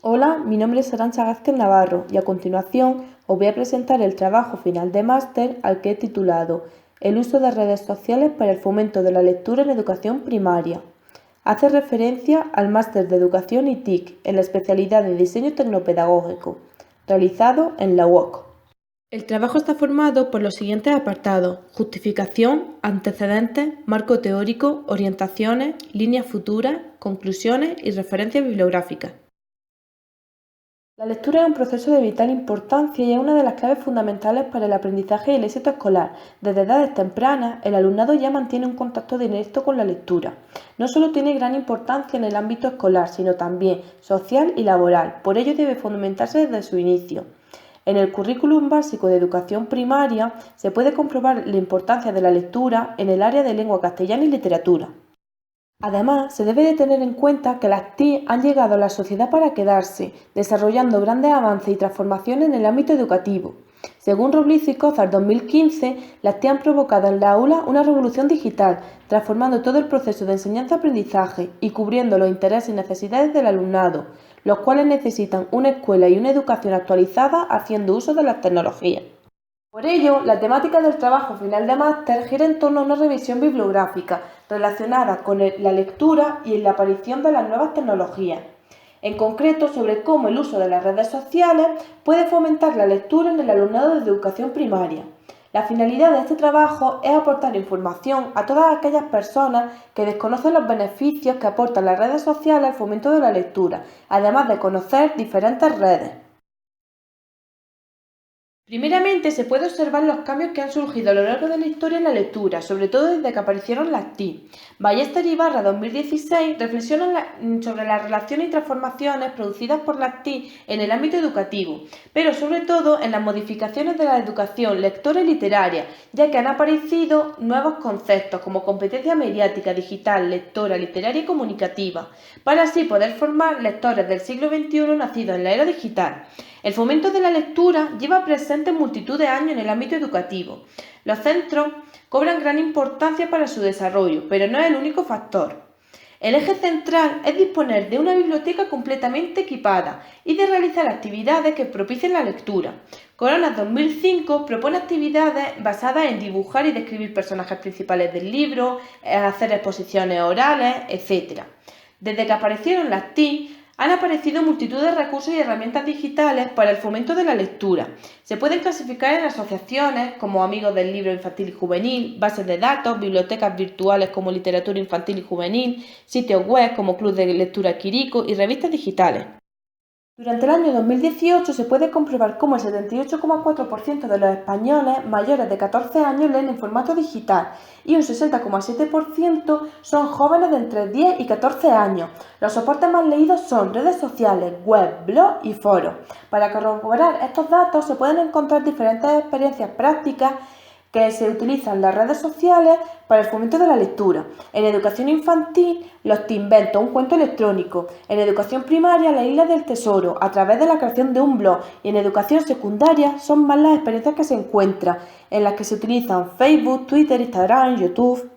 Hola, mi nombre es Arantxa Gázquez Navarro y a continuación os voy a presentar el trabajo final de máster al que he titulado El uso de redes sociales para el fomento de la lectura en educación primaria. Hace referencia al máster de Educación y TIC en la especialidad de Diseño Tecnopedagógico, realizado en la UOC. El trabajo está formado por los siguientes apartados: justificación, antecedentes, marco teórico, orientaciones, líneas futuras, conclusiones y referencias bibliográficas. La lectura es un proceso de vital importancia y es una de las claves fundamentales para el aprendizaje y el éxito escolar. Desde edades tempranas, el alumnado ya mantiene un contacto directo con la lectura. No solo tiene gran importancia en el ámbito escolar, sino también social y laboral. Por ello debe fomentarse desde su inicio. En el currículum básico de educación primaria se puede comprobar la importancia de la lectura en el área de lengua castellana y literatura. Además, se debe de tener en cuenta que las TIC han llegado a la sociedad para quedarse, desarrollando grandes avances y transformaciones en el ámbito educativo. Según Roblizo y Cozar 2015, las TIC han provocado en la aula una revolución digital, transformando todo el proceso de enseñanza-aprendizaje y cubriendo los intereses y necesidades del alumnado, los cuales necesitan una escuela y una educación actualizada haciendo uso de las tecnologías. Por ello, la temática del trabajo final de máster gira en torno a una revisión bibliográfica relacionada con la lectura y la aparición de las nuevas tecnologías. En concreto, sobre cómo el uso de las redes sociales puede fomentar la lectura en el alumnado de educación primaria. La finalidad de este trabajo es aportar información a todas aquellas personas que desconocen los beneficios que aportan las redes sociales al fomento de la lectura, además de conocer diferentes redes. Primeramente, se puede observar los cambios que han surgido a lo largo de la historia en la lectura, sobre todo desde que aparecieron las TIC. Ballester y Barra 2016 reflexionan sobre las relaciones y transformaciones producidas por las TIC en el ámbito educativo, pero sobre todo en las modificaciones de la educación lectora y literaria, ya que han aparecido nuevos conceptos como competencia mediática, digital, lectora, literaria y comunicativa, para así poder formar lectores del siglo XXI nacidos en la era digital. El fomento de la lectura lleva presente multitud de años en el ámbito educativo. Los centros cobran gran importancia para su desarrollo, pero no es el único factor. El eje central es disponer de una biblioteca completamente equipada y de realizar actividades que propicien la lectura. Coronas 2005 propone actividades basadas en dibujar y describir personajes principales del libro, hacer exposiciones orales, etc. Desde que aparecieron las TIC, han aparecido multitud de recursos y herramientas digitales para el fomento de la lectura. Se pueden clasificar en asociaciones como Amigos del Libro Infantil y Juvenil, bases de datos, bibliotecas virtuales como Literatura Infantil y Juvenil, sitios web como Club de Lectura Quirico y revistas digitales. Durante el año 2018 se puede comprobar cómo el 78,4% de los españoles mayores de 14 años leen en formato digital y un 60,7% son jóvenes de entre 10 y 14 años. Los soportes más leídos son redes sociales, web, blog y foros. Para corroborar estos datos se pueden encontrar diferentes experiencias prácticas que se utilizan las redes sociales para el fomento de la lectura. En educación infantil, los Te Invento, un cuento electrónico. En educación primaria, la Isla del Tesoro, a través de la creación de un blog. Y en educación secundaria, son más las experiencias que se encuentran, en las que se utilizan Facebook, Twitter, Instagram, YouTube.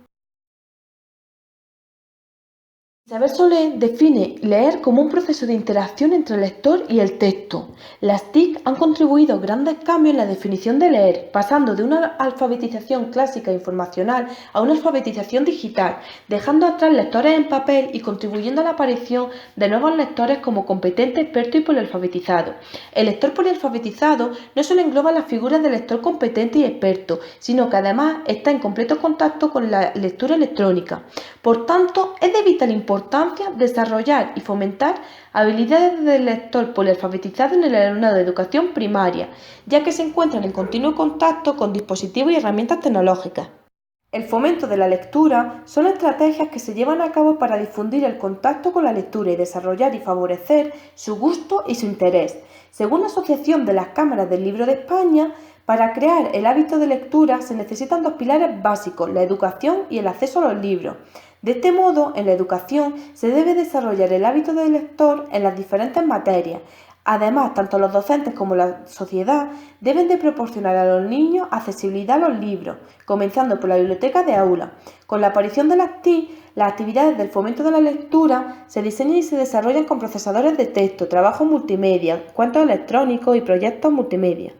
Isabel Solé define leer como un proceso de interacción entre el lector y el texto. Las TIC han contribuido grandes cambios en la definición de leer, pasando de una alfabetización clásica e informacional a una alfabetización digital, dejando atrás lectores en papel y contribuyendo a la aparición de nuevos lectores como competente, experto y polialfabetizado. El lector polialfabetizado no solo engloba las figuras del lector competente y experto, sino que además está en completo contacto con la lectura electrónica. Por tanto, es de vital importancia desarrollar y fomentar habilidades del lector polialfabetizado en el alumnado de educación primaria, ya que se encuentran en continuo contacto con dispositivos y herramientas tecnológicas. El fomento de la lectura son estrategias que se llevan a cabo para difundir el contacto con la lectura y desarrollar y favorecer su gusto y su interés. Según la Asociación de las Cámaras del Libro de España, para crear el hábito de lectura se necesitan dos pilares básicos, la educación y el acceso a los libros. De este modo, en la educación se debe desarrollar el hábito del lector en las diferentes materias, Además, tanto los docentes como la sociedad deben de proporcionar a los niños accesibilidad a los libros, comenzando por la biblioteca de aula. Con la aparición de las TIC, las actividades del fomento de la lectura se diseñan y se desarrollan con procesadores de texto, trabajo multimedia, cuentos electrónicos y proyectos multimedia.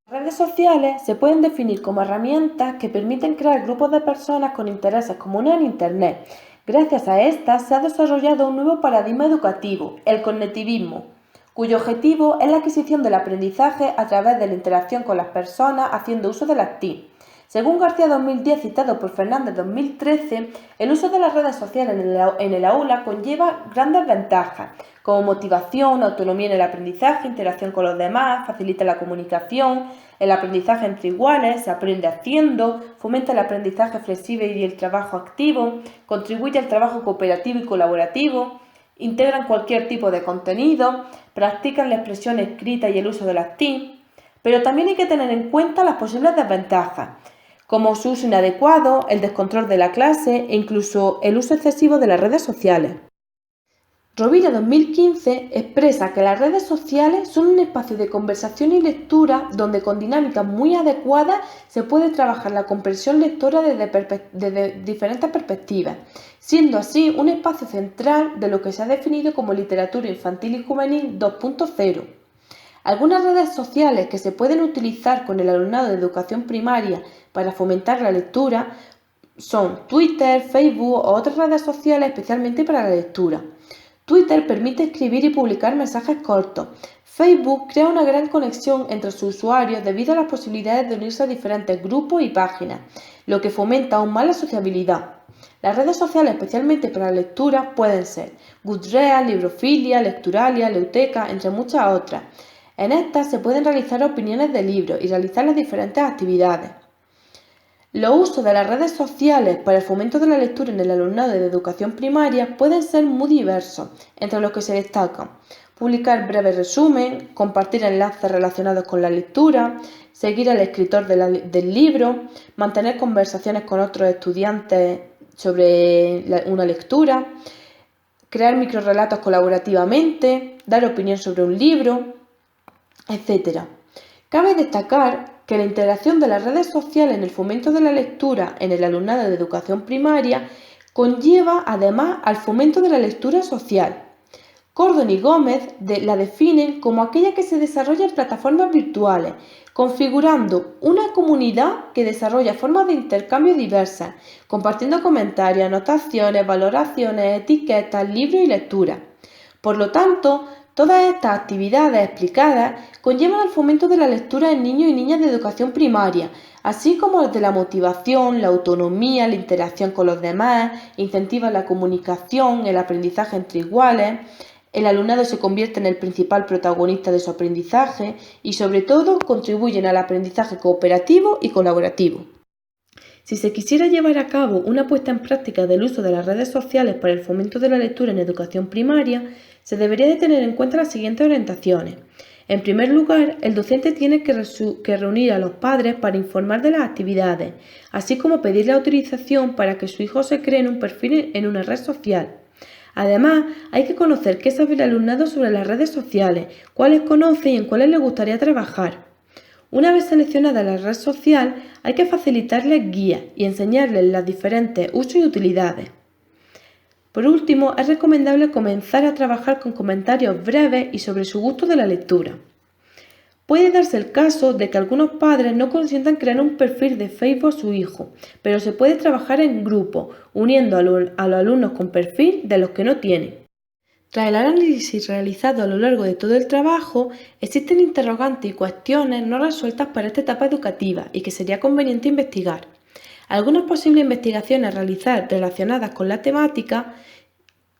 Las redes sociales se pueden definir como herramientas que permiten crear grupos de personas con intereses comunes en Internet. Gracias a estas se ha desarrollado un nuevo paradigma educativo, el cognitivismo, cuyo objetivo es la adquisición del aprendizaje a través de la interacción con las personas haciendo uso de las TIC. Según García 2010, citado por Fernández 2013, el uso de las redes sociales en el aula conlleva grandes ventajas, como motivación, autonomía en el aprendizaje, interacción con los demás, facilita la comunicación, el aprendizaje entre iguales, se aprende haciendo, fomenta el aprendizaje flexible y el trabajo activo, contribuye al trabajo cooperativo y colaborativo, integran cualquier tipo de contenido, practican la expresión escrita y el uso de las TIC, pero también hay que tener en cuenta las posibles desventajas, como su uso inadecuado, el descontrol de la clase e incluso el uso excesivo de las redes sociales. Rovira 2015 expresa que las redes sociales son un espacio de conversación y lectura donde con dinámicas muy adecuadas se puede trabajar la comprensión lectora desde diferentes perspectivas, siendo así un espacio central de lo que se ha definido como literatura infantil y juvenil 2.0. Algunas redes sociales que se pueden utilizar con el alumnado de educación primaria para fomentar la lectura son Twitter, Facebook o otras redes sociales especialmente para la lectura. Twitter permite escribir y publicar mensajes cortos. Facebook crea una gran conexión entre sus usuarios debido a las posibilidades de unirse a diferentes grupos y páginas, lo que fomenta aún más la sociabilidad. Las redes sociales especialmente para la lectura pueden ser Goodreads, Librofilia, Lecturalia, Leuteca, entre muchas otras. En estas se pueden realizar opiniones de libros y realizar las diferentes actividades. Los usos de las redes sociales para el fomento de la lectura en el alumnado de educación primaria pueden ser muy diversos, entre los que se destacan publicar breves resúmenes, compartir enlaces relacionados con la lectura, seguir al escritor del libro, mantener conversaciones con otros estudiantes sobre una lectura, crear microrelatos colaborativamente, dar opinión sobre un libro, etc. Cabe destacar que la integración de las redes sociales en el fomento de la lectura en el alumnado de educación primaria conlleva además al fomento de la lectura social. Cordon y Gómez la definen como aquella que se desarrolla en plataformas virtuales, configurando una comunidad que desarrolla formas de intercambio diversas, compartiendo comentarios, anotaciones, valoraciones, etiquetas, libros y lecturas. Por lo tanto, todas estas actividades explicadas conllevan al fomento de la lectura en niños y niñas de educación primaria, así como el de la motivación, la autonomía, la interacción con los demás, incentivan la comunicación, el aprendizaje entre iguales. El alumnado se convierte en el principal protagonista de su aprendizaje y, sobre todo, contribuyen al aprendizaje cooperativo y colaborativo. Si se quisiera llevar a cabo una puesta en práctica del uso de las redes sociales para el fomento de la lectura en educación primaria, se debería de tener en cuenta las siguientes orientaciones. En primer lugar, el docente tiene que reunir a los padres para informar de las actividades, así como pedir la autorización para que su hijo se cree un perfil en una red social. Además, hay que conocer qué sabe el alumnado sobre las redes sociales, cuáles conoce y en cuáles le gustaría trabajar. Una vez seleccionada la red social, hay que facilitarles guías y enseñarles las diferentes usos y utilidades. Por último, es recomendable comenzar a trabajar con comentarios breves y sobre su gusto de la lectura. Puede darse el caso de que algunos padres no consientan crear un perfil de Facebook a su hijo, pero se puede trabajar en grupo, uniendo a los alumnos con perfil de los que no tienen. Tras el análisis realizado a lo largo de todo el trabajo, existen interrogantes y cuestiones no resueltas para esta etapa educativa y que sería conveniente investigar. Algunas posibles investigaciones a realizar relacionadas con la temática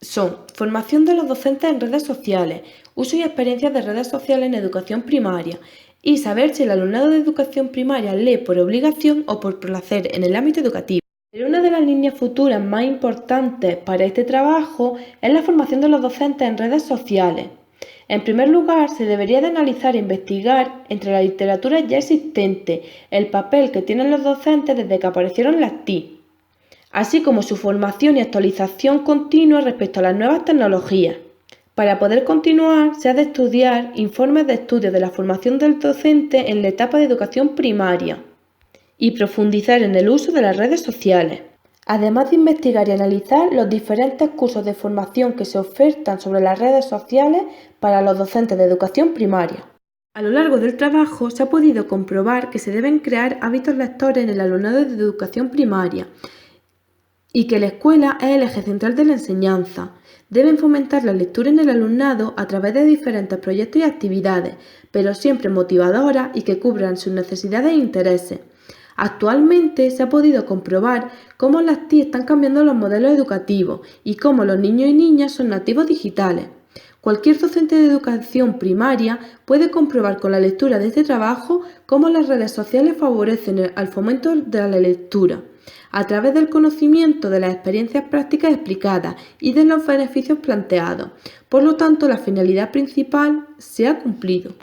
son formación de los docentes en redes sociales, uso y experiencias de redes sociales en educación primaria y saber si el alumnado de educación primaria lee por obligación o por placer en el ámbito educativo. Pero una de las líneas futuras más importantes para este trabajo es la formación de los docentes en redes sociales. En primer lugar, se debería de analizar e investigar entre la literatura ya existente el papel que tienen los docentes desde que aparecieron las TIC, así como su formación y actualización continua respecto a las nuevas tecnologías. Para poder continuar, se ha de estudiar informes de estudio de la formación del docente en la etapa de educación primaria y profundizar en el uso de las redes sociales, además de investigar y analizar los diferentes cursos de formación que se ofertan sobre las redes sociales para los docentes de educación primaria. A lo largo del trabajo se ha podido comprobar que se deben crear hábitos lectores en el alumnado de educación primaria y que la escuela es el eje central de la enseñanza. Deben fomentar la lectura en el alumnado a través de diferentes proyectos y actividades, pero siempre motivadoras y que cubran sus necesidades e intereses. Actualmente se ha podido comprobar cómo las TIC están cambiando los modelos educativos y cómo los niños y niñas son nativos digitales. Cualquier docente de educación primaria puede comprobar con la lectura de este trabajo cómo las redes sociales favorecen al fomento de la lectura, a través del conocimiento de las experiencias prácticas explicadas y de los beneficios planteados. Por lo tanto, la finalidad principal se ha cumplido.